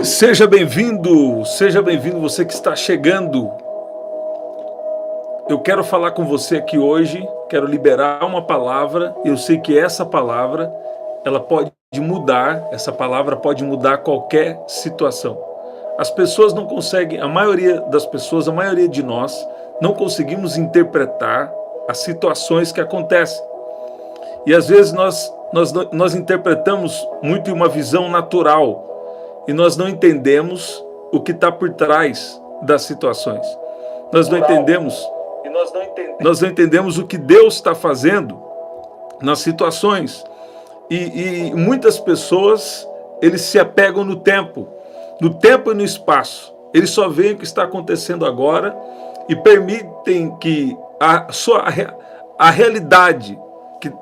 Seja bem-vindo você que está chegando. Eu quero falar com você aqui hoje, quero liberar uma palavra. Eu sei que essa palavra, ela pode mudar, essa palavra pode mudar qualquer situação. As pessoas não conseguem, a maioria das pessoas, a maioria de nós, não conseguimos interpretar as situações que acontecem. E às vezes nós interpretamos muito em uma visão natural, e nós não entendemos o que está por trás das situações. Nós não entendemos o que Deus está fazendo nas situações. E muitas pessoas, eles se apegam no tempo e no espaço. Eles só veem o que está acontecendo agora e permitem que a realidade,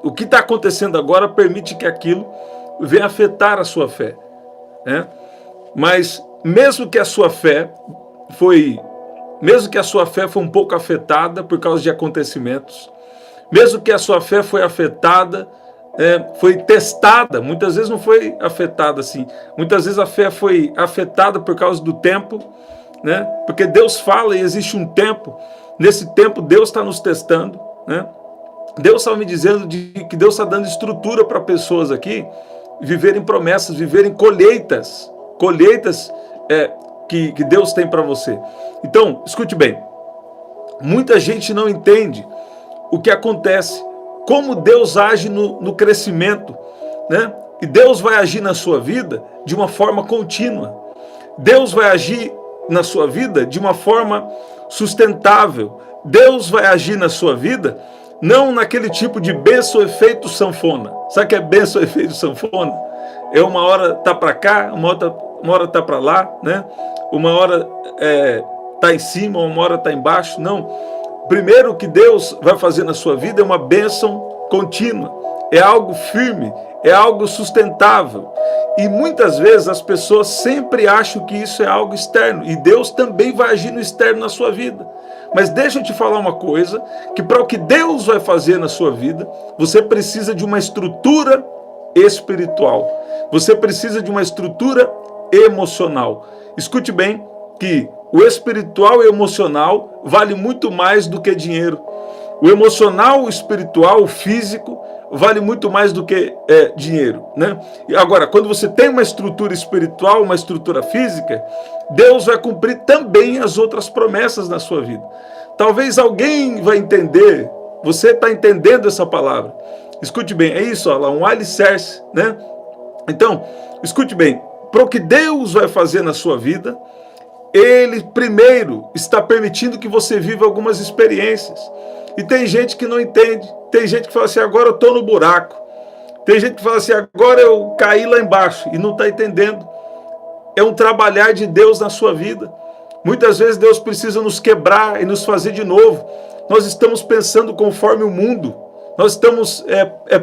o que está acontecendo agora, permite que aquilo venha afetar a sua fé, né? Mas mesmo que a sua fé foi um pouco afetada por causa de acontecimentos, mesmo que a sua fé foi afetada, foi testada, muitas vezes não foi afetada assim, muitas vezes a fé foi afetada por causa do tempo, né? Porque Deus fala e existe um tempo, nesse tempo Deus está nos testando, né? Deus está me dizendo que Deus está dando estrutura para pessoas aqui viverem promessas, viverem colheitas que Deus tem para você. Então, escute bem, muita gente não entende o que acontece, como Deus age no crescimento, né? E Deus vai agir na sua vida de uma forma contínua. Deus vai agir na sua vida de uma forma sustentável. Deus vai agir na sua vida não naquele tipo de bênção efeito sanfona. Sabe o que é bênção efeito sanfona? É uma hora tá para cá, uma hora tá para lá, né? Uma hora tá em cima, uma hora tá embaixo. Não. Primeiro, o que Deus vai fazer na sua vida é uma bênção contínua. É algo firme, é algo sustentável. E muitas vezes as pessoas sempre acham que isso é algo externo. E Deus também vai agir no externo na sua vida. Mas deixa eu te falar uma coisa, que para o que Deus vai fazer na sua vida, você precisa de uma estrutura espiritual. Você precisa de uma estrutura emocional. Escute bem que o espiritual e o emocional vale muito mais do que dinheiro. O emocional, o espiritual, o físico vale muito mais do que dinheiro, né? E agora, quando você tem uma estrutura espiritual, uma estrutura física, Deus vai cumprir também as outras promessas na sua vida. Talvez alguém vai entender, você está entendendo essa palavra. Escute bem, é isso, olha lá, um alicerce, né? Então, escute bem, para o que Deus vai fazer na sua vida, Ele primeiro está permitindo que você viva algumas experiências. E tem gente que não entende, tem gente que fala assim, agora eu estou no buraco. Tem gente que fala assim, agora eu caí lá embaixo, e não está entendendo. É um trabalhar de Deus na sua vida. Muitas vezes Deus precisa nos quebrar e nos fazer de novo. Nós estamos pensando conforme o mundo. Nós estamos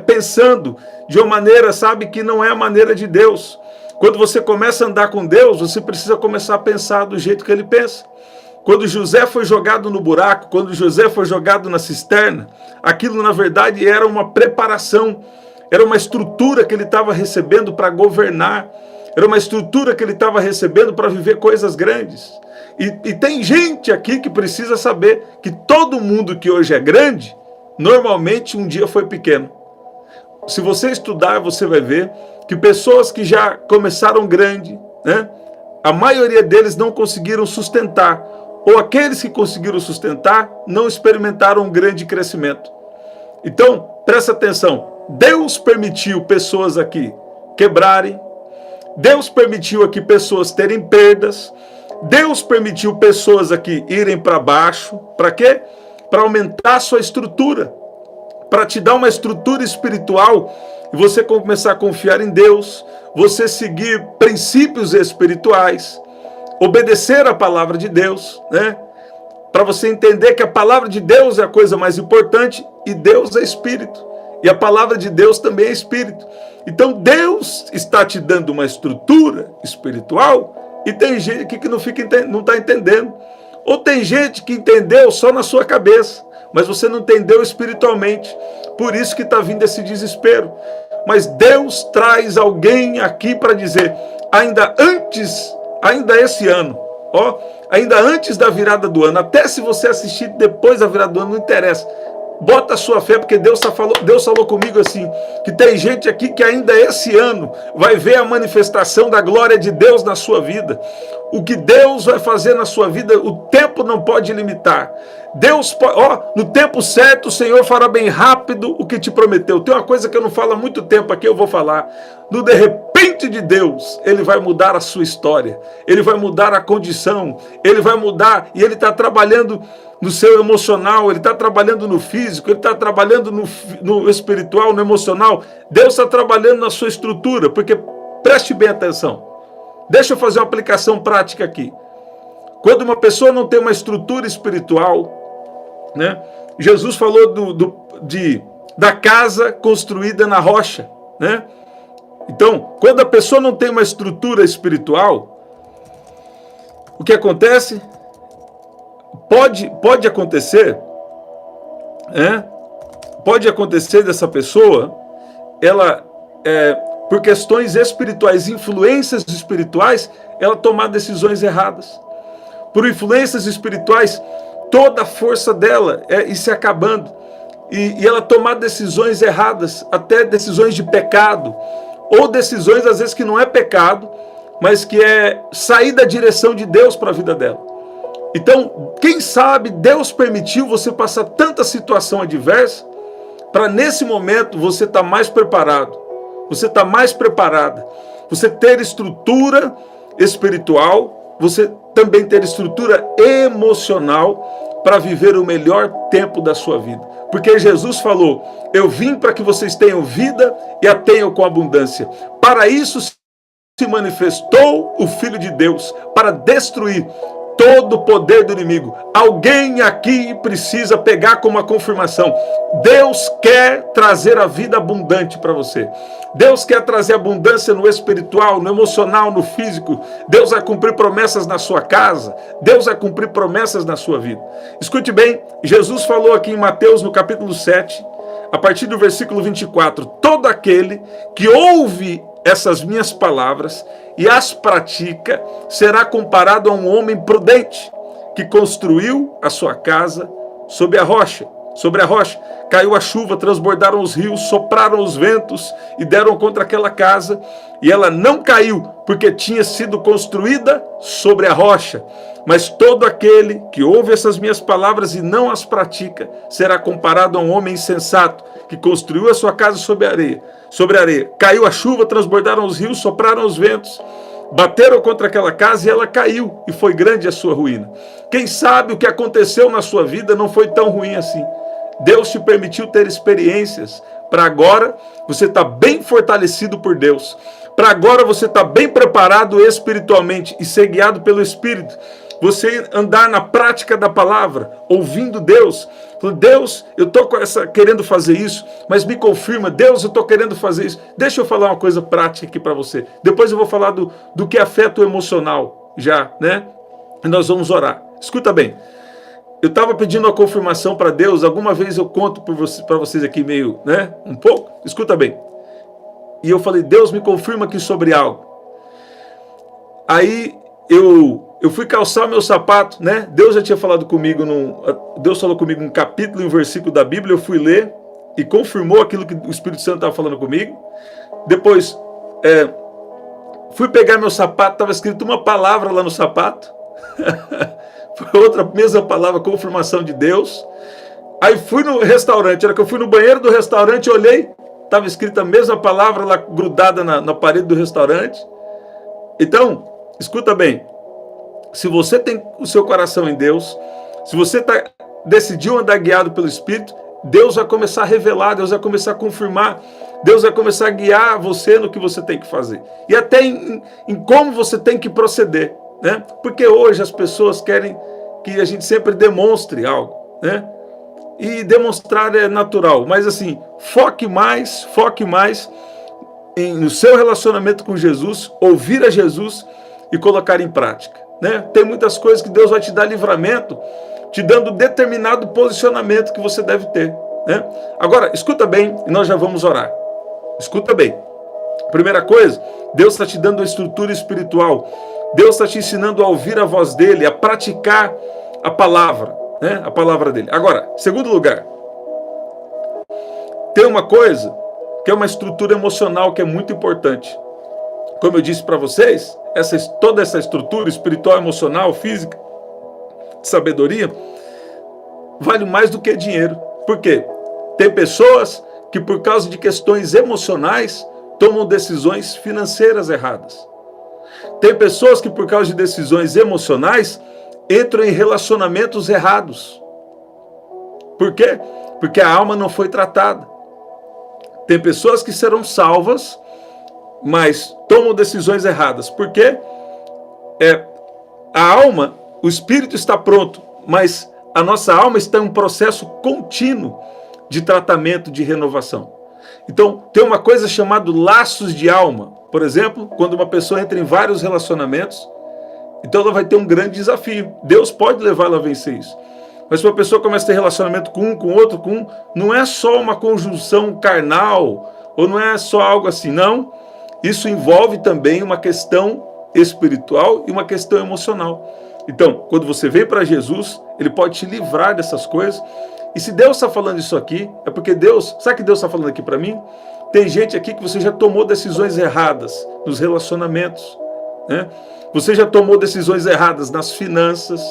pensando de uma maneira, sabe, que não é a maneira de Deus. Quando você começa a andar com Deus, você precisa começar a pensar do jeito que Ele pensa. Quando José foi jogado no buraco, quando José foi jogado na cisterna, aquilo na verdade era uma preparação, era uma estrutura que ele estava recebendo para governar, era uma estrutura que ele estava recebendo para viver coisas grandes. E tem gente aqui que precisa saber que todo mundo que hoje é grande, normalmente um dia foi pequeno. Se você estudar, você vai ver que pessoas que já começaram grande, né, a maioria deles não conseguiram sustentar, ou aqueles que conseguiram sustentar não experimentaram um grande crescimento. Então, presta atenção, Deus permitiu pessoas aqui quebrarem, Deus permitiu aqui pessoas terem perdas, Deus permitiu pessoas aqui irem para baixo, para quê? Para aumentar a sua estrutura, para te dar uma estrutura espiritual e você começar a confiar em Deus, você seguir princípios espirituais, obedecer a palavra de Deus, né? Para você entender que a palavra de Deus é a coisa mais importante e Deus é espírito. E a palavra de Deus também é espírito. Então Deus está te dando uma estrutura espiritual e tem gente aqui que não está entendendo. Ou tem gente que entendeu só na sua cabeça, mas você não entendeu espiritualmente. Por isso que está vindo esse desespero. Mas Deus traz alguém aqui para dizer, ainda antes ainda esse ano, ó, ainda antes da virada do ano, até se você assistir depois da virada do ano, não interessa. Bota a sua fé, porque Deus falou comigo assim, que tem gente aqui que ainda esse ano vai ver a manifestação da glória de Deus na sua vida. O que Deus vai fazer na sua vida, o tempo não pode limitar. Deus, no tempo certo, o Senhor fará bem rápido o que te prometeu. Tem uma coisa que eu não falo há muito tempo aqui, eu vou falar. No de repente de Deus, Ele vai mudar a sua história. Ele vai mudar a condição. Ele vai mudar, e Ele está trabalhando no seu emocional, Ele está trabalhando no físico, Ele está trabalhando no espiritual, no emocional. Deus está trabalhando na sua estrutura, porque preste bem atenção. Deixa eu fazer uma aplicação prática aqui. Quando uma pessoa não tem uma estrutura espiritual, né? Jesus falou da casa construída na rocha, né? Então, quando a pessoa não tem uma estrutura espiritual, o que acontece? Pode acontecer, né? Pode acontecer dessa pessoa, ela, por questões espirituais, influências espirituais, ela tomar decisões erradas. Por influências espirituais, toda a força dela ir se acabando. E ela tomar decisões erradas, até decisões de pecado, ou decisões às vezes que não é pecado, mas que é sair da direção de Deus para a vida dela. Então, quem sabe Deus permitiu você passar tanta situação adversa, para nesse momento você estar mais preparado, você estar mais preparada, você ter estrutura espiritual, você também ter estrutura emocional para viver o melhor tempo da sua vida. Porque Jesus falou, eu vim para que vocês tenham vida e a tenham com abundância. Para isso se manifestou o Filho de Deus, para destruir todo o poder do inimigo. Alguém aqui precisa pegar como uma confirmação. Deus quer trazer a vida abundante para você. Deus quer trazer abundância no espiritual, no emocional, no físico. Deus vai cumprir promessas na sua casa. Deus vai cumprir promessas na sua vida. Escute bem, Jesus falou aqui em Mateus, no capítulo 7, a partir do versículo 24, todo aquele que ouve essas minhas palavras e as pratica, será comparado a um homem prudente, que construiu a sua casa sobre a rocha. Sobre a rocha caiu a chuva, transbordaram os rios, sopraram os ventos e deram contra aquela casa, e ela não caiu, porque tinha sido construída sobre a rocha. Mas todo aquele que ouve essas minhas palavras e não as pratica, será comparado a um homem insensato, que construiu a sua casa sobre a areia. Sobre a areia caiu a chuva, transbordaram os rios, sopraram os ventos, bateram contra aquela casa e ela caiu, e foi grande a sua ruína. Quem sabe o que aconteceu na sua vida não foi tão ruim assim. Deus te permitiu ter experiências, para agora você estar bem fortalecido por Deus, para agora você estar bem preparado espiritualmente e ser guiado pelo Espírito, você andar na prática da palavra, ouvindo Deus. Deus, eu estou querendo fazer isso, mas me confirma. Deus, eu estou querendo fazer isso. Deixa eu falar uma coisa prática aqui para você. Depois eu vou falar do que afeta o emocional já, né? E nós vamos orar. Escuta bem. Eu estava pedindo a confirmação para Deus. Alguma vez eu conto para vocês aqui meio, né? Um pouco. Escuta bem. E eu falei, Deus, me confirma aqui sobre algo. Aí eu fui calçar meu sapato, né? Deus já tinha falado comigo, Deus falou comigo um capítulo e um versículo da Bíblia, eu fui ler e confirmou aquilo que o Espírito Santo estava falando comigo. Depois, fui pegar meu sapato, estava escrito uma palavra lá no sapato, foi outra mesma palavra, confirmação de Deus. Aí fui no restaurante, era que eu fui no banheiro do restaurante, olhei, estava escrita a mesma palavra lá grudada na parede do restaurante. Então, escuta bem, se você tem o seu coração em Deus, se você decidiu andar guiado pelo Espírito, Deus vai começar a revelar, Deus vai começar a confirmar, Deus vai começar a guiar você no que você tem que fazer. E até em como você tem que proceder, né? Porque hoje as pessoas querem que a gente sempre demonstre algo, né? E demonstrar é natural, mas assim, foque mais no seu relacionamento com Jesus, ouvir a Jesus e colocar em prática, né? Tem muitas coisas que Deus vai te dar livramento, te dando determinado posicionamento que você deve ter, né? Agora, escuta bem e nós já vamos orar. Escuta bem. Primeira coisa, Deus está te dando uma estrutura espiritual. Deus está te ensinando a ouvir a voz dele, a praticar a palavra, né? A palavra dele. Agora, segundo lugar, tem uma coisa que é uma estrutura emocional que é muito importante. Como eu disse para vocês, toda essa estrutura espiritual, emocional, física, de sabedoria, vale mais do que dinheiro. Por quê? Tem pessoas que por causa de questões emocionais tomam decisões financeiras erradas. Tem pessoas que por causa de decisões emocionais entram em relacionamentos errados. Por quê? Porque a alma não foi tratada. Tem pessoas que serão salvas, mas tomam decisões erradas. Por quê? A alma, o espírito está pronto, mas a nossa alma está em um processo contínuo de tratamento, de renovação. Então, tem uma coisa chamada laços de alma. Por exemplo, quando uma pessoa entra em vários relacionamentos, então ela vai ter um grande desafio. Deus pode levá-la a vencer isso. Mas se uma pessoa começa a ter relacionamento com um, com outro, com um, não é só uma conjunção carnal, ou não é só algo assim, não. Isso envolve também uma questão espiritual e uma questão emocional. Então, quando você vem para Jesus, Ele pode te livrar dessas coisas. E se Deus está falando isso aqui, é porque Deus... Sabe o que Deus está falando aqui para mim? Tem gente aqui que você já tomou decisões erradas nos relacionamentos, né? Você já tomou decisões erradas nas finanças,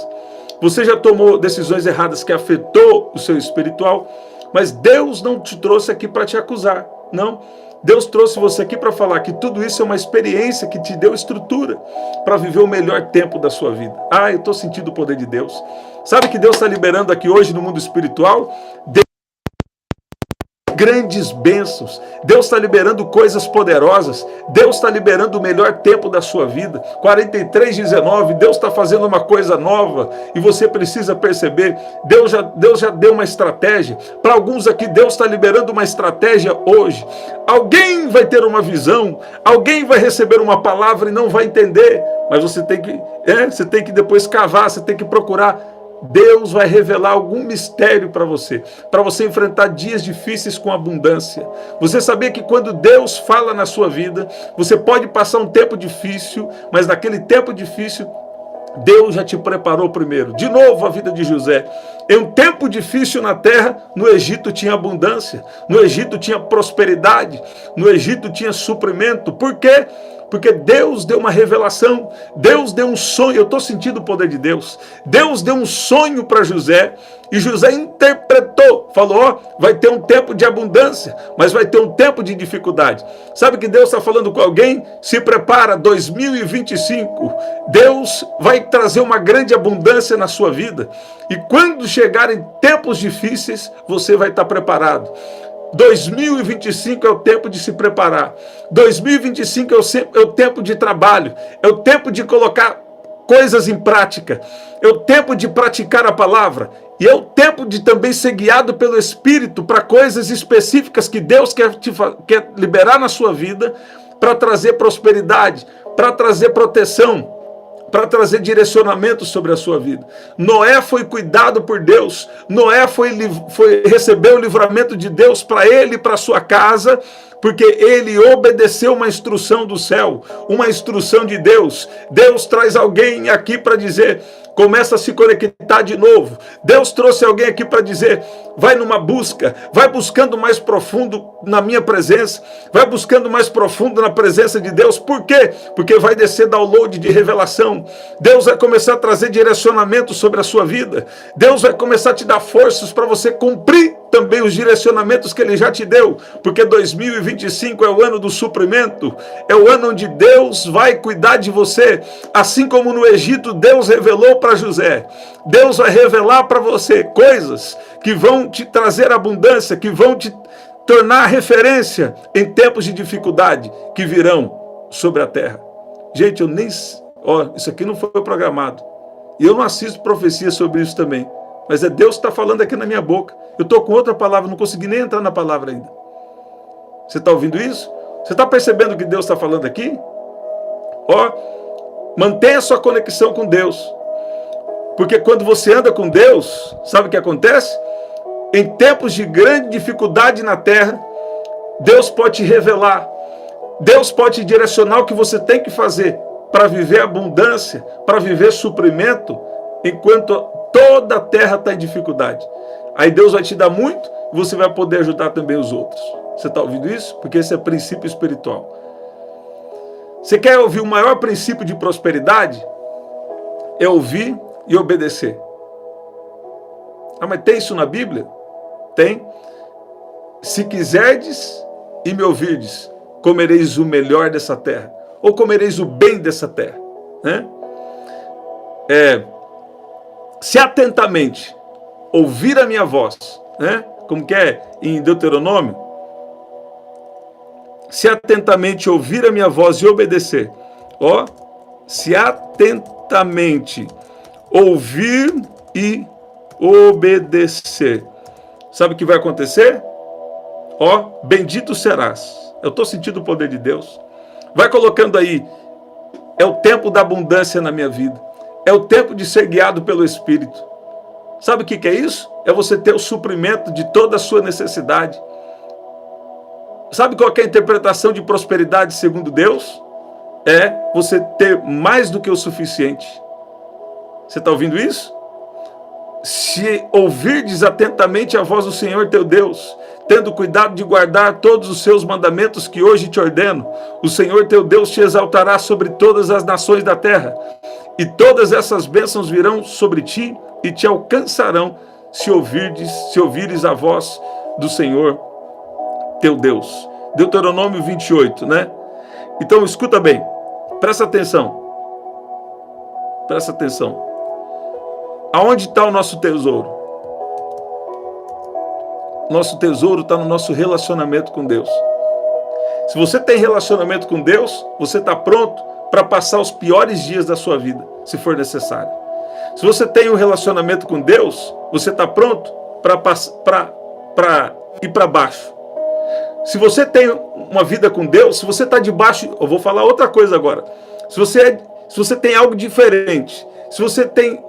você já tomou decisões erradas que afetou o seu espiritual, mas Deus não te trouxe aqui para te acusar, não. Deus trouxe você aqui para falar que tudo isso é uma experiência que te deu estrutura para viver o melhor tempo da sua vida. Ah, eu estou sentindo o poder de Deus. Sabe que Deus está liberando aqui hoje no mundo espiritual? Grandes bênçãos. Deus está liberando coisas poderosas. Deus está liberando o melhor tempo da sua vida. 43:19, Deus está fazendo uma coisa nova e você precisa perceber. Deus já deu uma estratégia. Para alguns aqui, Deus está liberando uma estratégia hoje. Alguém vai ter uma visão, alguém vai receber uma palavra e não vai entender. Mas você tem que depois cavar, você tem que procurar. Deus vai revelar algum mistério para você enfrentar dias difíceis com abundância. Você sabia que quando Deus fala na sua vida, você pode passar um tempo difícil, mas naquele tempo difícil, Deus já te preparou primeiro. De novo a vida de José. Em um tempo difícil na terra, no Egito tinha abundância, no Egito tinha prosperidade, no Egito tinha suprimento. Por quê? Porque Deus deu uma revelação, Deus deu um sonho. Eu estou sentindo o poder de Deus. Deus deu um sonho para José e José interpretou, falou, ó, vai ter um tempo de abundância, mas vai ter um tempo de dificuldade. Sabe que Deus está falando com alguém? Se prepara, 2025, Deus vai trazer uma grande abundância na sua vida e quando chegarem tempos difíceis, você vai estar preparado. 2025 é o tempo de se preparar. 2025 é o tempo de trabalho. É o tempo de colocar coisas em prática. É o tempo de praticar a palavra. E é o tempo de também ser guiado pelo Espírito para coisas específicas que Deus quer liberar na sua vida para trazer prosperidade, para trazer proteção, para trazer direcionamento sobre a sua vida. Noé foi cuidado por Deus. Noé recebeu o livramento de Deus para ele e para sua casa, porque ele obedeceu uma instrução do céu, uma instrução de Deus. Deus traz alguém aqui para dizer, começa a se conectar de novo. Deus trouxe alguém aqui para dizer, vai numa busca, vai buscando mais profundo na minha presença, vai buscando mais profundo na presença de Deus. Por quê? Porque vai descer download de revelação. Deus vai começar a trazer direcionamento sobre a sua vida. Deus vai começar a te dar forças para você cumprir também os direcionamentos que Ele já te deu, porque 2025 é o ano do suprimento, é o ano onde Deus vai cuidar de você, assim como no Egito Deus revelou para José. Deus vai revelar para você coisas que vão te trazer abundância, que vão te tornar referência em tempos de dificuldade que virão sobre a terra. Gente, isso aqui não foi programado, e eu não assisto profecia sobre isso também, mas é Deus que está falando aqui na minha boca. Eu estou com outra palavra, não consegui nem entrar na palavra ainda. Você está ouvindo isso? Você está percebendo o que Deus está falando aqui? Ó, mantenha sua conexão com Deus. Porque quando você anda com Deus, sabe o que acontece? Em tempos de grande dificuldade na terra, Deus pode te revelar. Deus pode te direcionar o que você tem que fazer para viver abundância, para viver suprimento, enquanto toda a terra está em dificuldade. Aí Deus vai te dar muito e você vai poder ajudar também os outros. Você está ouvindo isso? Porque esse é princípio espiritual. Você quer ouvir o maior princípio de prosperidade? É ouvir e obedecer. Ah, mas tem isso na Bíblia? Tem. Se quiserdes e me ouvirdes, comereis o melhor dessa terra, ou comereis o bem dessa terra, né? Se atentamente ouvir a minha voz, né? Como que é em Deuteronômio? Se atentamente ouvir a minha voz e obedecer. Ó, se atentamente ouvir e obedecer. Sabe o que vai acontecer? Ó, bendito serás. Eu estou sentindo o poder de Deus. Vai colocando aí. É o tempo da abundância na minha vida. É o tempo de ser guiado pelo Espírito. Sabe o que é isso? É você ter o suprimento de toda a sua necessidade. Sabe qual é a interpretação de prosperidade segundo Deus? É você ter mais do que o suficiente. Você está ouvindo isso? Se ouvirdes atentamente a voz do Senhor teu Deus, tendo cuidado de guardar todos os seus mandamentos que hoje te ordeno, o Senhor teu Deus te exaltará sobre todas as nações da terra, e todas essas bênçãos virão sobre ti e te alcançarão se ouvires a voz do Senhor teu Deus. Deuteronômio 28, né? Então escuta bem, presta atenção. Presta atenção. Aonde está o nosso tesouro? Nosso tesouro está no nosso relacionamento com Deus. Se você tem relacionamento com Deus, você está pronto para passar os piores dias da sua vida, se for necessário. Se você tem um relacionamento com Deus, você está pronto para ir para baixo. Se você tem uma vida com Deus, se você está debaixo... Eu vou falar outra coisa agora. Se você tem algo diferente, se você tem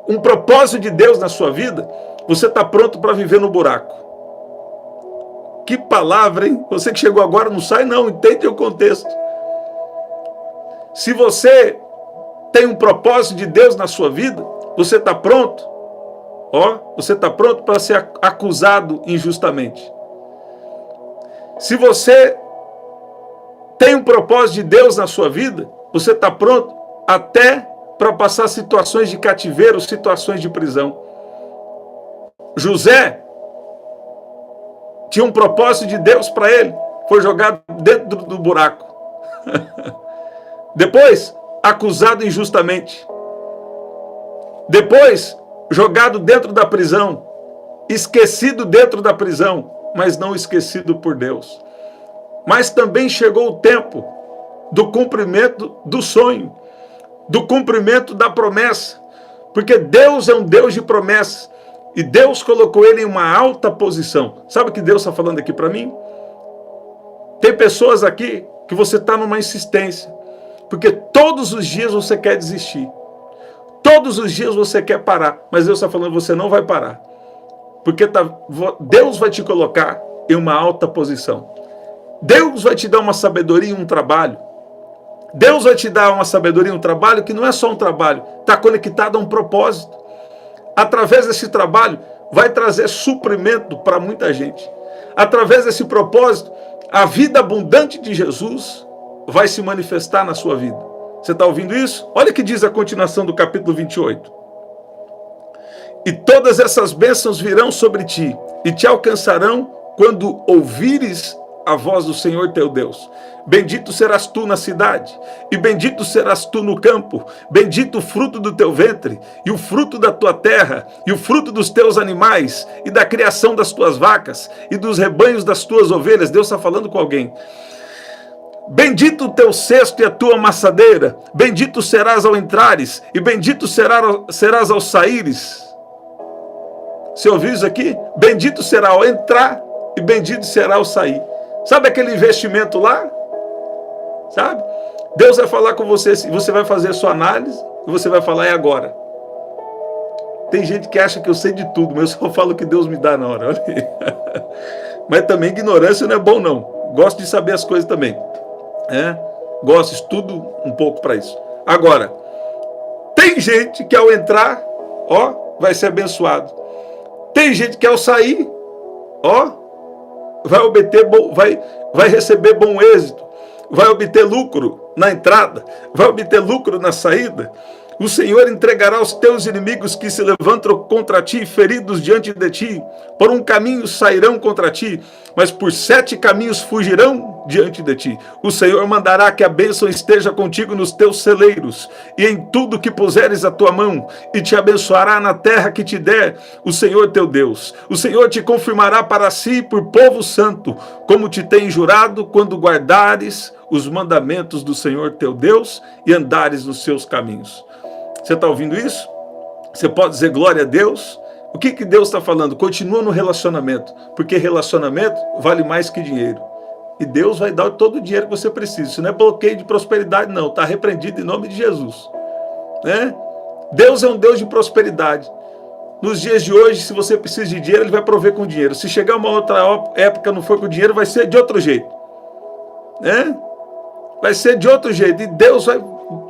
um propósito de Deus na sua vida, você está pronto para viver no buraco. Que palavra, hein? Você que chegou agora não sai não, entende o contexto. Se você tem um propósito de Deus na sua vida, você está pronto, você está pronto para ser acusado injustamente. Se você tem um propósito de Deus na sua vida, você está pronto até para passar situações de cativeiro, situações de prisão. José tinha um propósito de Deus para ele, foi jogado dentro do buraco. Depois, acusado injustamente. Depois, jogado dentro da prisão, esquecido dentro da prisão, mas não esquecido por Deus. Mas também chegou o tempo do cumprimento do sonho, do cumprimento da promessa, porque Deus é um Deus de promessas, e Deus colocou ele em uma alta posição. Sabe o que Deus está falando aqui para mim? Tem pessoas aqui que você está numa insistência, porque todos os dias você quer desistir, todos os dias você quer parar, mas Deus está falando, você não vai parar, porque Deus vai te colocar em uma alta posição. Deus vai te dar uma sabedoria e um trabalho. Deus vai te dar uma sabedoria e um trabalho que não é só um trabalho, está conectado a um propósito. Através desse trabalho, vai trazer suprimento para muita gente. Através desse propósito, a vida abundante de Jesus vai se manifestar na sua vida. Você está ouvindo isso? Olha o que diz a continuação do capítulo 28. E todas essas bênçãos virão sobre ti, e te alcançarão quando ouvires a voz do Senhor teu Deus. Bendito serás tu na cidade, e bendito serás tu no campo. Bendito o fruto do teu ventre, e o fruto da tua terra, e o fruto dos teus animais, e da criação das tuas vacas, e dos rebanhos das tuas ovelhas. Deus está falando com alguém. Bendito o teu cesto e a tua amassadeira. Bendito serás ao entrares, e bendito serás ao saíres. Você ouviu isso aqui? Bendito será ao entrar, e bendito será ao sair. Sabe aquele investimento lá? Sabe? Deus vai falar com você, você vai fazer a sua análise e você vai falar, é agora. Tem gente que acha que eu sei de tudo, mas eu só falo o que Deus me dá na hora. Olha aí. Mas também ignorância não é bom não. Gosto de saber as coisas também. Gosto, estudo um pouco para isso. Agora, tem gente que ao entrar, vai ser abençoado. Tem gente que ao sair, vai receber bom êxito, vai obter lucro na entrada, vai obter lucro na saída. O Senhor entregará os teus inimigos que se levantam contra ti, feridos diante de ti. Por um caminho sairão contra ti, mas por 7 caminhos fugirão diante de ti. O Senhor mandará que a bênção esteja contigo nos teus celeiros, e em tudo que puseres a tua mão, e te abençoará na terra que te der o Senhor teu Deus. O Senhor te confirmará para si por povo santo, como te tem jurado, quando guardares os mandamentos do Senhor teu Deus e andares nos seus caminhos. Você está ouvindo isso? Você pode dizer glória a Deus? O que Deus está falando? Continua no relacionamento, porque relacionamento vale mais que dinheiro. E Deus vai dar todo o dinheiro que você precisa. Isso não é bloqueio de prosperidade, não. Está repreendido em nome de Jesus. Né? Deus é um Deus de prosperidade. Nos dias de hoje, se você precisa de dinheiro, Ele vai prover com dinheiro. Se chegar uma outra época não for com dinheiro, vai ser de outro jeito. Né? Vai ser de outro jeito. E Deus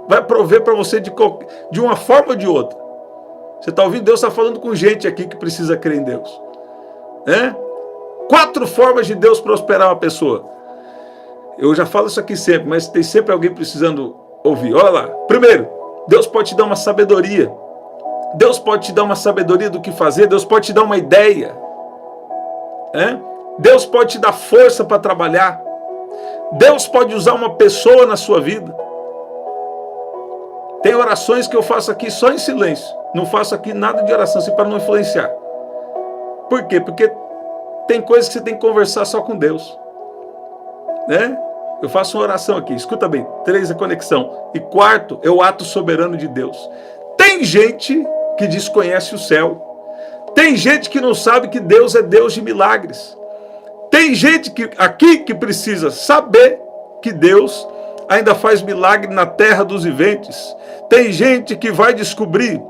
vai prover para você de uma forma ou de outra. Você está ouvindo? Deus está falando com gente aqui que precisa crer em Deus. Né? 4 formas de Deus prosperar uma pessoa. Eu já falo isso aqui sempre, mas tem sempre alguém precisando ouvir. Olha lá. Primeiro, Deus pode te dar uma sabedoria. Deus pode te dar uma sabedoria do que fazer. Deus pode te dar uma ideia. Deus pode te dar força para trabalhar. Deus pode usar uma pessoa na sua vida. Tem orações que eu faço aqui só em silêncio. Não faço aqui nada de oração, assim, para não influenciar. Por quê? Porque tem coisas que você tem que conversar só com Deus. Né? Eu faço uma oração aqui, escuta bem. 3 é conexão. E 4 é o ato soberano de Deus. Tem gente que desconhece o céu. Tem gente que não sabe que Deus é Deus de milagres. Tem gente aqui que precisa saber que Deus ainda faz milagre na terra dos viventes. Tem gente que vai descobrir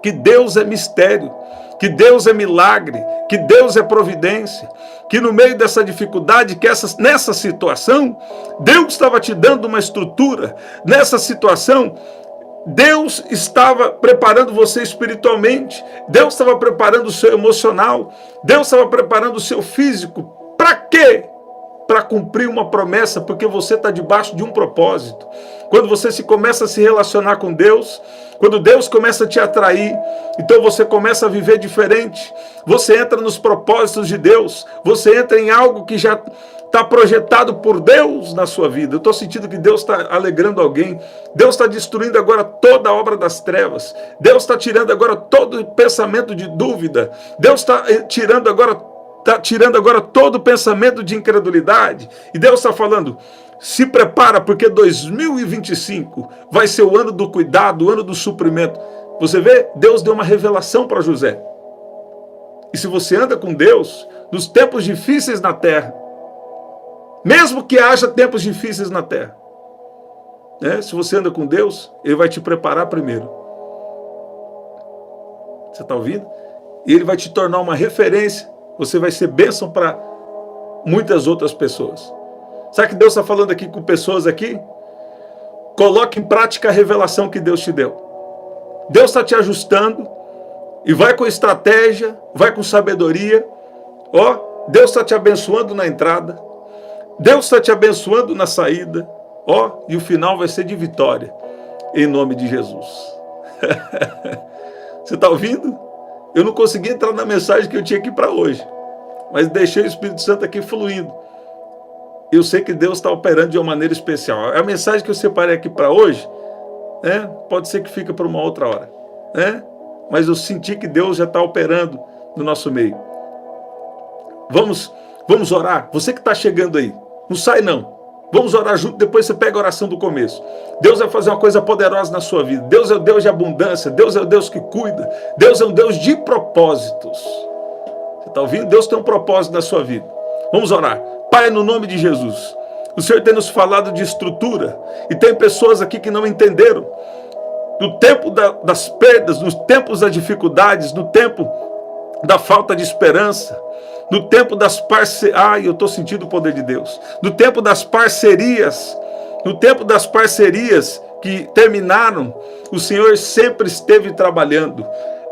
que Deus é mistério, que Deus é milagre, que Deus é providência, que no meio dessa dificuldade, nessa situação, Deus estava te dando uma estrutura. Nessa situação, Deus estava preparando você espiritualmente, Deus estava preparando o seu emocional, Deus estava preparando o seu físico. Para quê? Para cumprir uma promessa, porque você está debaixo de um propósito. Quando você começa a se relacionar com Deus, quando Deus começa a te atrair, então você começa a viver diferente. Você entra nos propósitos de Deus, você entra em algo que já está projetado por Deus na sua vida. Eu estou sentindo que Deus está alegrando alguém. Deus está destruindo agora toda a obra das trevas. Deus está tirando agora todo pensamento de dúvida. Deus está tirando agora todo o pensamento de incredulidade. E Deus está falando, se prepara, porque 2025 vai ser o ano do cuidado, o ano do suprimento. Você vê? Deus deu uma revelação para José. E se você anda com Deus, nos tempos difíceis na terra, mesmo que haja tempos difíceis na terra, né? Se você anda com Deus, Ele vai te preparar primeiro. Você está ouvindo? E Ele vai te tornar uma referência. Você vai ser bênção para muitas outras pessoas. Sabe que Deus está falando aqui com pessoas aqui? Coloque em prática a revelação que Deus te deu. Deus está te ajustando e vai com estratégia, vai com sabedoria. Deus está te abençoando na entrada. Deus está te abençoando na saída. E o final vai ser de vitória. Em nome de Jesus. Você está ouvindo? Eu não consegui entrar na mensagem que eu tinha aqui para hoje, mas deixei o Espírito Santo aqui fluindo. Eu sei que Deus está operando de uma maneira especial. A mensagem que eu separei aqui para hoje, né, pode ser que fique para uma outra hora, né? Mas eu senti que Deus já está operando no nosso meio. Vamos orar? Você que está chegando aí, não sai não. Vamos orar junto, depois você pega a oração do começo. Deus vai fazer uma coisa poderosa na sua vida. Deus é o Deus de abundância, Deus é o Deus que cuida, Deus é um Deus de propósitos. Você está ouvindo? Deus tem um propósito na sua vida. Vamos orar. Pai, no nome de Jesus, o Senhor tem nos falado de estrutura, e tem pessoas aqui que não entenderam. No tempo das perdas, nos tempos das dificuldades, no tempo da falta de esperança, no tempo das parcerias, eu estou sentindo o poder de Deus, no tempo das parcerias No tempo das parcerias que terminaram, o Senhor sempre esteve trabalhando.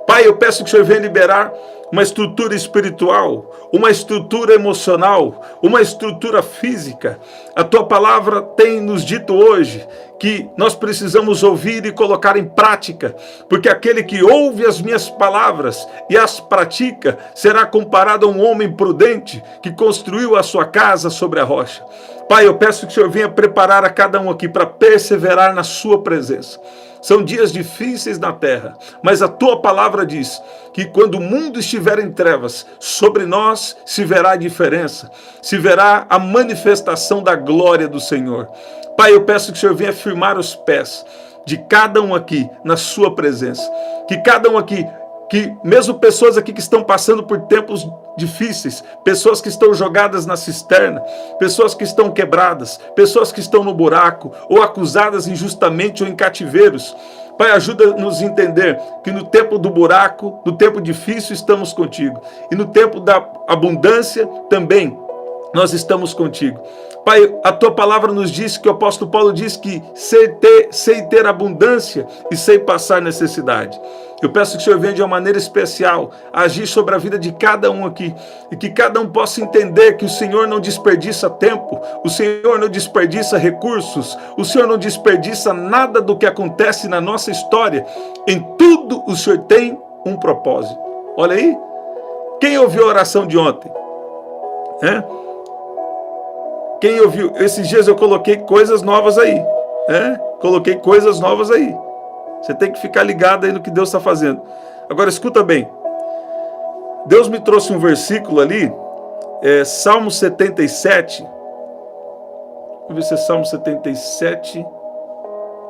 Pai, eu peço que o Senhor venha liberar uma estrutura espiritual, uma estrutura emocional, uma estrutura física. A tua palavra tem nos dito hoje que nós precisamos ouvir e colocar em prática, porque aquele que ouve as minhas palavras e as pratica será comparado a um homem prudente que construiu a sua casa sobre a rocha. Pai, eu peço que o Senhor venha preparar a cada um aqui para perseverar na sua presença. São dias difíceis na terra, mas a tua palavra diz que quando o mundo estiver em trevas, sobre nós se verá a diferença, se verá a manifestação da glória do Senhor. Pai, eu peço que o Senhor venha firmar os pés de cada um aqui na sua presença, que cada um aqui, que mesmo pessoas aqui que estão passando por tempos difíceis, pessoas que estão jogadas na cisterna, pessoas que estão quebradas, pessoas que estão no buraco, ou acusadas injustamente ou em cativeiros. Pai, ajuda-nos a entender que no tempo do buraco, no tempo difícil, estamos contigo. E no tempo da abundância também nós estamos contigo. Pai, a tua palavra nos diz que o apóstolo Paulo diz que sei ter abundância e sei passar necessidade. Eu peço que o Senhor venha de uma maneira especial agir sobre a vida de cada um aqui e que cada um possa entender que o Senhor não desperdiça tempo, o Senhor não desperdiça recursos, o Senhor não desperdiça nada do que acontece na nossa história. Em tudo o Senhor tem um propósito. Olha aí, quem ouviu a oração de ontem? Quem ouviu? Esses dias eu coloquei coisas novas aí. Coloquei coisas novas aí. Você tem que ficar ligado aí no que Deus está fazendo. Agora escuta bem. Deus me trouxe um versículo ali, Salmo 77. Vamos ver se é Salmo 77.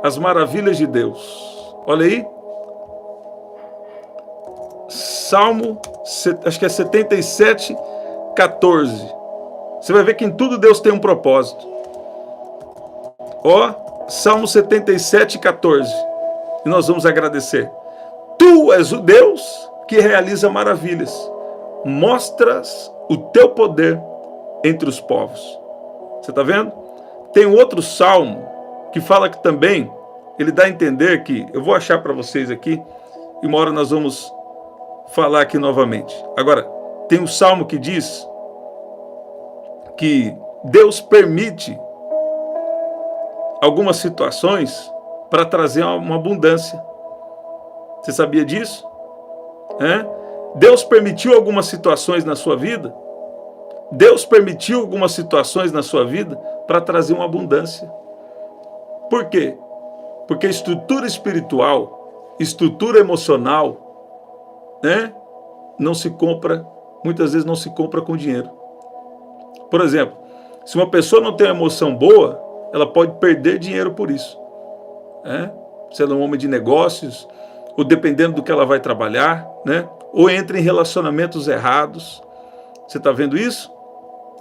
As maravilhas de Deus. Olha aí. Salmo, acho que é 77, 14. Você vai ver que em tudo Deus tem um propósito. Salmo 77, 14. E nós vamos agradecer. Tu és o Deus que realiza maravilhas. Mostras o teu poder entre os povos. Você está vendo? Tem um outro salmo que fala que também, ele dá a entender que, eu vou achar para vocês aqui, e uma hora nós vamos falar aqui novamente. Agora, tem um salmo que diz que Deus permite algumas situações para trazer uma abundância. Você sabia disso? Deus permitiu algumas situações na sua vida. Deus permitiu algumas situações na sua vida para trazer uma abundância. Por quê? Porque estrutura espiritual, estrutura emocional, não se compra, muitas vezes não se compra com dinheiro. Por exemplo, se uma pessoa não tem uma emoção boa, ela pode perder dinheiro por isso. Se ela é um homem de negócios, ou dependendo do que ela vai trabalhar, ou entra em relacionamentos errados. Você está vendo isso?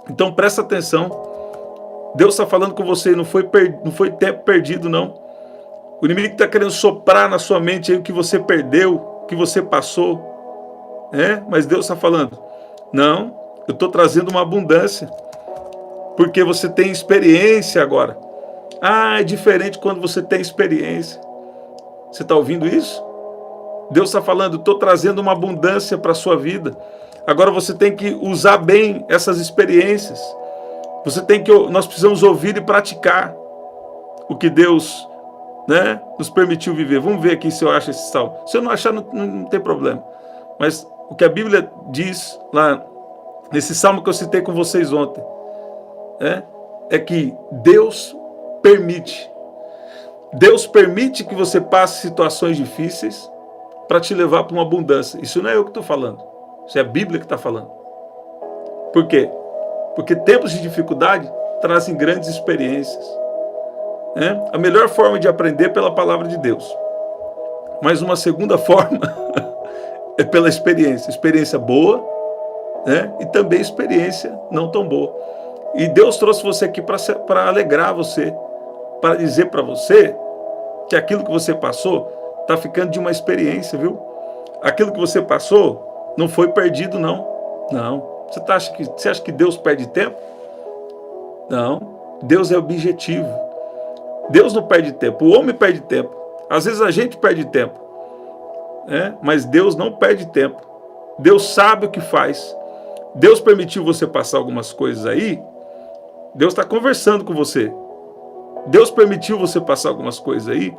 Então presta atenção. Deus está falando com você, não foi tempo perdido, não. O inimigo está querendo soprar na sua mente aí o que você perdeu, o que você passou. Mas Deus está falando, não, eu estou trazendo uma abundância, porque você tem experiência agora. É diferente quando você tem experiência. Você está ouvindo isso? Deus está falando, estou trazendo uma abundância para a sua vida. Agora você tem que usar bem essas experiências. Nós precisamos ouvir e praticar o que Deus nos permitiu viver. Vamos ver aqui se eu acho esse salmo. Se eu não achar, não tem problema. Mas o que a Bíblia diz lá, nesse salmo que eu citei com vocês ontem, é que Deus permite que você passe situações difíceis para te levar para uma abundância. Isso não é eu que estou falando. Isso é a Bíblia que está falando. Por quê? Porque tempos de dificuldade trazem grandes experiências. A melhor forma de aprender é pela palavra de Deus. Mas uma segunda forma é pela experiência. Experiência boa, e também experiência não tão boa. E Deus trouxe você aqui para alegrar você, para dizer para você que aquilo que você passou está ficando de uma experiência, viu? Aquilo que você passou não foi perdido, não. Não. Você acha que Deus perde tempo? Não. Deus é objetivo. Deus não perde tempo, o homem perde tempo. Às vezes a gente perde tempo, né? Mas Deus não perde tempo. Deus sabe o que faz. Deus permitiu você passar algumas coisas aí. Deus está conversando com você. Deus permitiu você passar algumas coisas aí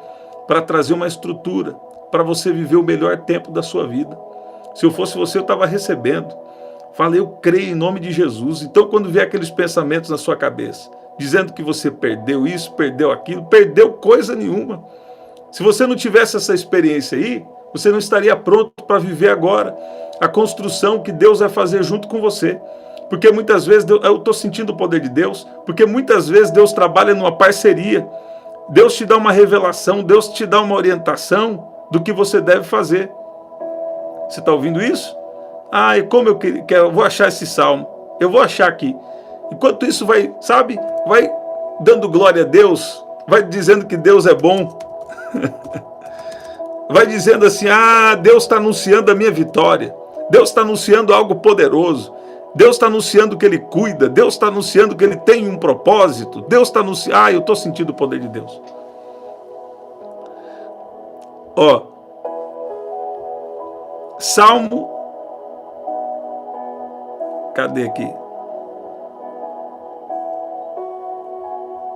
para trazer uma estrutura, para você viver o melhor tempo da sua vida. Se eu fosse você, eu estava recebendo. Falei, eu creio em nome de Jesus. Então, quando vier aqueles pensamentos na sua cabeça, dizendo que você perdeu isso, perdeu aquilo, perdeu coisa nenhuma. Se você não tivesse essa experiência aí, você não estaria pronto para viver agora a construção que Deus vai fazer junto com você. Porque muitas vezes, eu estou sentindo o poder de Deus, porque muitas vezes Deus trabalha numa parceria. Deus te dá uma revelação, Deus te dá uma orientação do que você deve fazer. Você está ouvindo isso? Ah, e como eu vou achar esse salmo? Eu vou achar aqui. Enquanto isso vai, sabe, vai dando glória a Deus, vai dizendo que Deus é bom. Vai dizendo assim, ah, Deus está anunciando a minha vitória. Deus está anunciando algo poderoso. Deus está anunciando que Ele cuida. Deus está anunciando que Ele tem um propósito. Deus está anunciando... Ah, eu estou sentindo o poder de Deus. Ó. Salmo... Cadê aqui?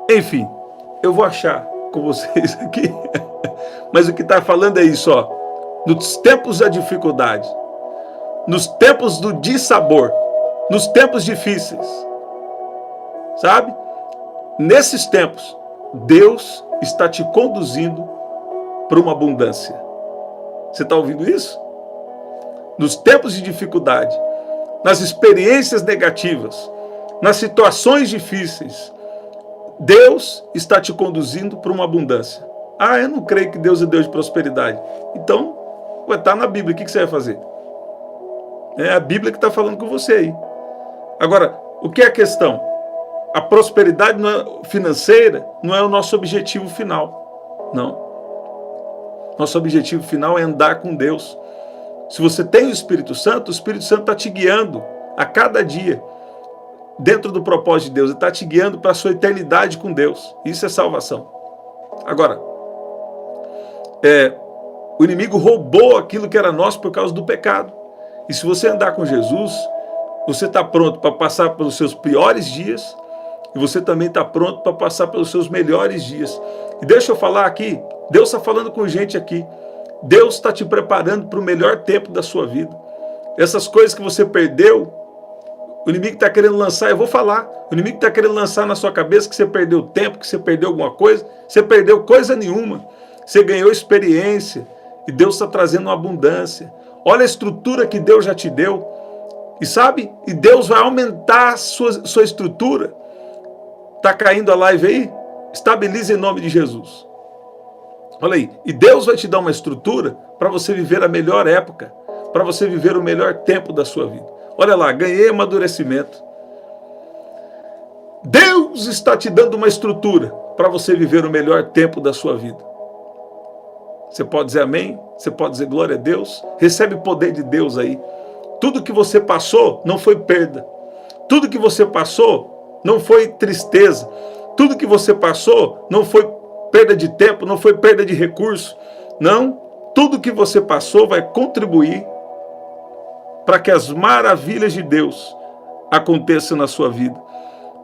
Enfim, eu vou achar com vocês aqui. Mas o que está falando é isso, ó. Nos tempos da dificuldade, nos tempos do dissabor, nos tempos difíceis, sabe? Nesses tempos, Deus está te conduzindo para uma abundância. Você está ouvindo isso? Nos tempos de dificuldade, nas experiências negativas, nas situações difíceis, Deus está te conduzindo para uma abundância. Ah, eu não creio que Deus é Deus de prosperidade. Então, está na Bíblia, o que você vai fazer? É a Bíblia que está falando com você aí. Agora, o que é a questão? A prosperidade financeira não é o nosso objetivo final. Não. Nosso objetivo final é andar com Deus. Se você tem o Espírito Santo está te guiando a cada dia dentro do propósito de Deus. Ele está te guiando para a sua eternidade com Deus. Isso é salvação. Agora, o inimigo roubou aquilo que era nosso por causa do pecado. E se você andar com Jesus, você está pronto para passar pelos seus piores dias e você também está pronto para passar pelos seus melhores dias. E deixa eu falar aqui, Deus está falando com gente aqui. Deus está te preparando para o melhor tempo da sua vida. Essas coisas que você perdeu, o inimigo está querendo lançar, eu vou falar, o inimigo está querendo lançar na sua cabeça que você perdeu tempo, que você perdeu alguma coisa. Você perdeu coisa nenhuma. Você ganhou experiência e Deus está trazendo uma abundância. Olha a estrutura que Deus já te deu. E sabe? E Deus vai aumentar a sua estrutura. Está caindo a live aí? Estabilize em nome de Jesus. Olha aí. E Deus vai te dar uma estrutura para você viver a melhor época. Para você viver o melhor tempo da sua vida. Olha lá, ganhei amadurecimento. Deus está te dando uma estrutura para você viver o melhor tempo da sua vida. Você pode dizer amém? Você pode dizer glória a Deus? Recebe o poder de Deus aí. Tudo que você passou não foi perda. Tudo que você passou não foi tristeza. Tudo que você passou não foi perda de tempo, não foi perda de recurso. Não, tudo que você passou vai contribuir para que as maravilhas de Deus aconteçam na sua vida.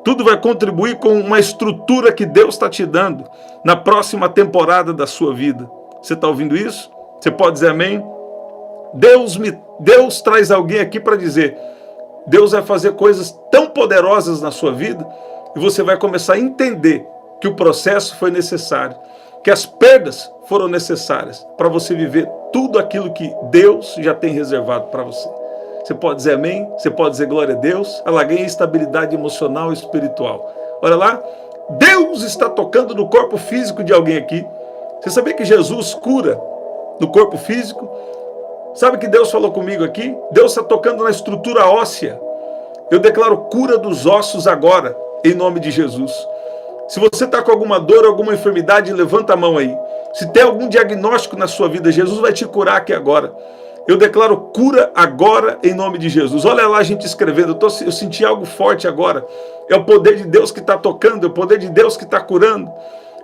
Tudo vai contribuir com uma estrutura que Deus está te dando na próxima temporada da sua vida. Você está ouvindo isso? Você pode dizer amém? Deus traz alguém aqui para dizer, Deus vai fazer coisas tão poderosas na sua vida e você vai começar a entender que o processo foi necessário, que as perdas foram necessárias para você viver tudo aquilo que Deus já tem reservado para você. Você pode dizer amém? Você pode dizer glória a Deus? Ela ganha estabilidade emocional e espiritual. Olha lá, Deus está tocando no corpo físico de alguém aqui. Você sabia que Jesus cura no corpo físico? Sabe que Deus falou comigo aqui? Deus está tocando na estrutura óssea. Eu declaro cura dos ossos agora, em nome de Jesus. Se você está com alguma dor, alguma enfermidade, levanta a mão aí. Se tem algum diagnóstico na sua vida, Jesus vai te curar aqui agora. Eu declaro cura agora em nome de Jesus. Olha lá a gente escrevendo, eu senti algo forte agora. É o poder de Deus que está tocando, é o poder de Deus que está curando.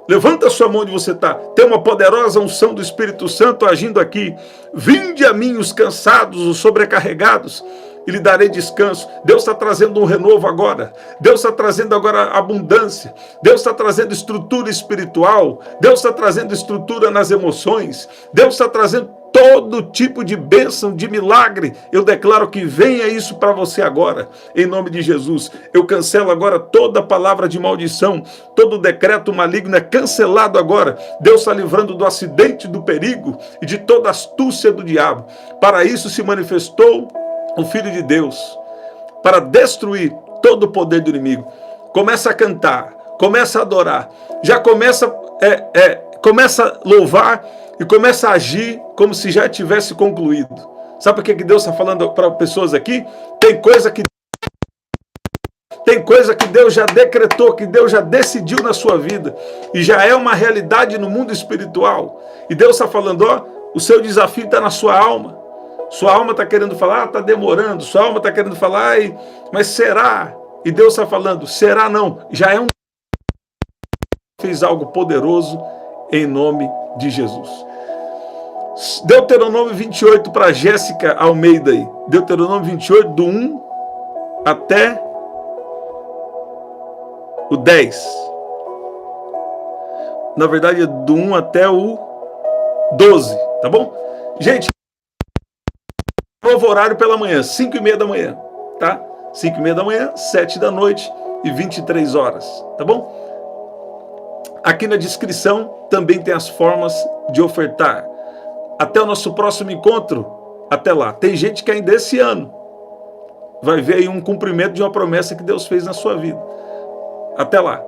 Levanta a sua mão onde você está. Tem uma poderosa unção do Espírito Santo agindo aqui. Vinde a mim os cansados, os sobrecarregados, e lhe darei descanso. Deus está trazendo um renovo agora. Deus está trazendo agora abundância. Deus está trazendo estrutura espiritual. Deus está trazendo estrutura nas emoções. Deus está trazendo todo tipo de bênção, de milagre. Eu declaro que venha isso para você agora, em nome de Jesus. Eu cancelo agora toda palavra de maldição, todo decreto maligno é cancelado agora. Deus está livrando do acidente, do perigo e de toda astúcia do diabo. Para isso se manifestou o Filho de Deus, para destruir todo o poder do inimigo. Começa a cantar, começa a adorar, já começa a louvar e começa a agir como se já tivesse concluído. Sabe por que Deus está falando para pessoas aqui? Tem coisa que Deus já decretou, que Deus já decidiu na sua vida, e já é uma realidade no mundo espiritual. E Deus está falando, ó, o seu desafio está na sua alma. Sua alma está querendo falar, está demorando. Sua alma está querendo falar, mas será? E Deus está falando, será não. Já é fez algo poderoso em nome de Jesus. Deuteronômio 28 para Jéssica Almeida aí. Deuteronômio 28, do 1 até o 10. Na verdade é do 1 até o 12, tá bom? Gente, novo horário pela manhã, 5h30 da manhã, tá? 5h30 da manhã, 7 da noite e 23 horas, tá bom? Aqui na descrição também tem as formas de ofertar. Até o nosso próximo encontro, até lá. Tem gente que ainda esse ano vai ver aí um cumprimento de uma promessa que Deus fez na sua vida. Até lá.